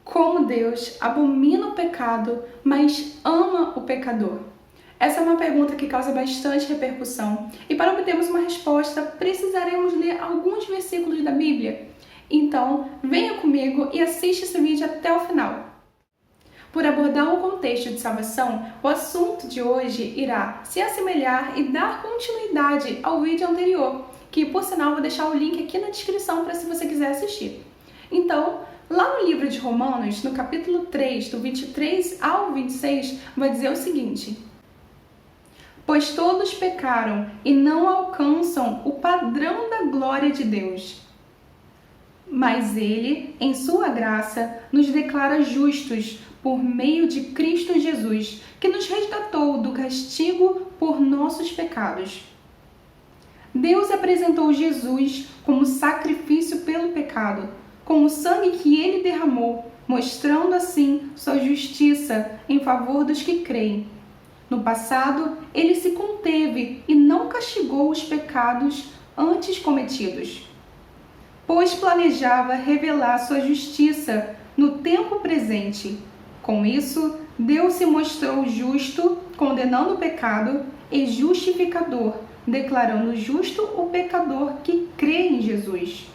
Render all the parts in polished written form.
Como Deus abomina o pecado, mas ama o pecador? Essa é uma pergunta que causa bastante repercussão e para obtermos uma resposta precisaremos ler alguns versículos da Bíblia. Então, venha comigo e assista esse vídeo até o final. Por abordar o contexto de salvação, o assunto de hoje irá se assemelhar e dar continuidade ao vídeo anterior, que por sinal vou deixar o link aqui na descrição para se você quiser assistir. Então, lá no livro de Romanos, no capítulo 3, do 23 ao 26, vai dizer o seguinte: pois todos pecaram e não alcançam o padrão da glória de Deus. Mas Ele, em sua graça, nos declara justos por meio de Cristo Jesus, que nos resgatou do castigo por nossos pecados. Deus apresentou Jesus como sacrifício pelo pecado, com o sangue que Ele derramou, mostrando assim sua justiça em favor dos que creem. No passado, Ele se conteve e não castigou os pecados antes cometidos, pois planejava revelar sua justiça no tempo presente. Com isso, Deus se mostrou justo, condenando o pecado, e justificador, declarando justo o pecador que crê em Jesus.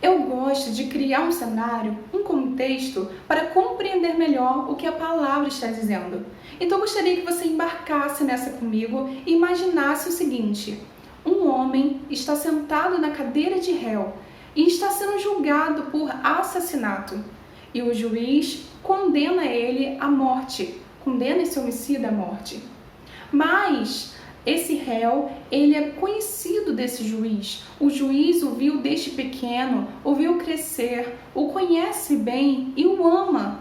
Eu gosto de criar um cenário, um contexto, para compreender melhor o que a palavra está dizendo. Então eu gostaria que você embarcasse nessa comigo e imaginasse o seguinte: um homem está sentado na cadeira de réu e está sendo julgado por assassinato. E o juiz condena ele à morte, condena esse homicida à morte. Mas esse réu, ele é conhecido desse juiz. O juiz o viu desde pequeno, o viu crescer, o conhece bem e o ama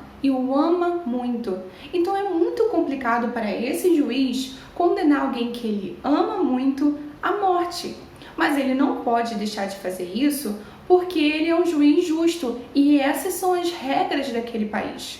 muito. Então é muito complicado para esse juiz condenar alguém que ele ama muito à morte. Mas ele não pode deixar de fazer isso porque ele é um juiz justo e essas são as regras daquele país.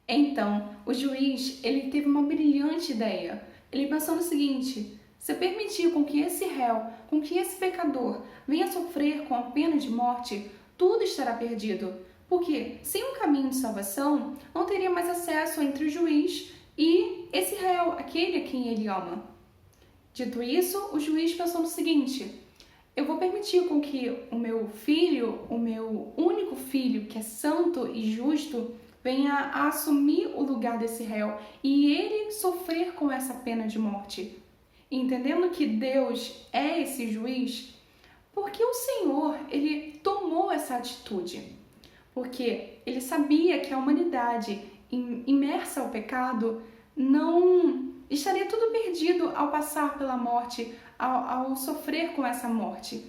Então, o juiz, ele teve uma brilhante ideia. Ele pensou no seguinte: se permitir com que esse réu, com que esse pecador venha sofrer com a pena de morte, tudo estará perdido. Porque sem um caminho de salvação, não teria mais acesso entre o juiz e esse réu, aquele a quem ele ama. Dito isso, o juiz pensou no seguinte: eu vou permitir com que o meu filho, o meu único filho, que é santo e justo, venha a assumir o lugar desse réu e ele sofrer com essa pena de morte. Entendendo que Deus é esse juiz, porque o Senhor, ele tomou essa atitude? Porque ele sabia que a humanidade imersa ao pecado não estaria tudo perdido ao passar pela morte, ao sofrer com essa morte.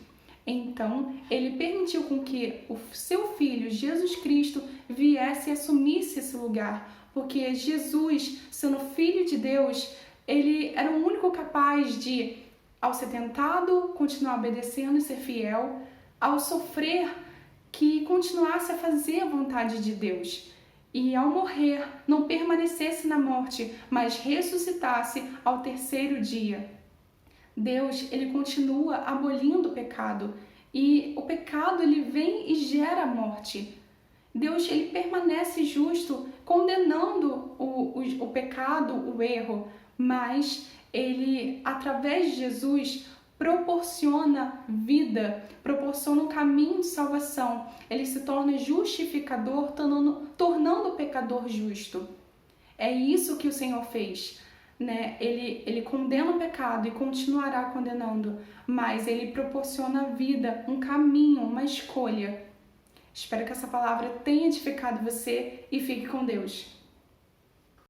Então, ele permitiu com que o seu Filho, Jesus Cristo, viesse e assumisse esse lugar. Porque Jesus, sendo Filho de Deus, ele era o único capaz de, ao ser tentado, continuar obedecendo e ser fiel, ao sofrer, que continuasse a fazer a vontade de Deus. E ao morrer, não permanecesse na morte, mas ressuscitasse ao terceiro dia. Deus, ele continua abolindo o pecado. E o pecado, ele vem e gera a morte. Deus, ele permanece justo, condenando o pecado, o erro. Mas ele, através de Jesus, proporciona vida, proporciona um caminho de salvação. Ele se torna justificador, tornando o pecador justo. É isso que o Senhor fez, né? Ele condena o pecado e continuará condenando, mas ele proporciona vida, um caminho, uma escolha. Espero que essa palavra tenha edificado você e fique com Deus.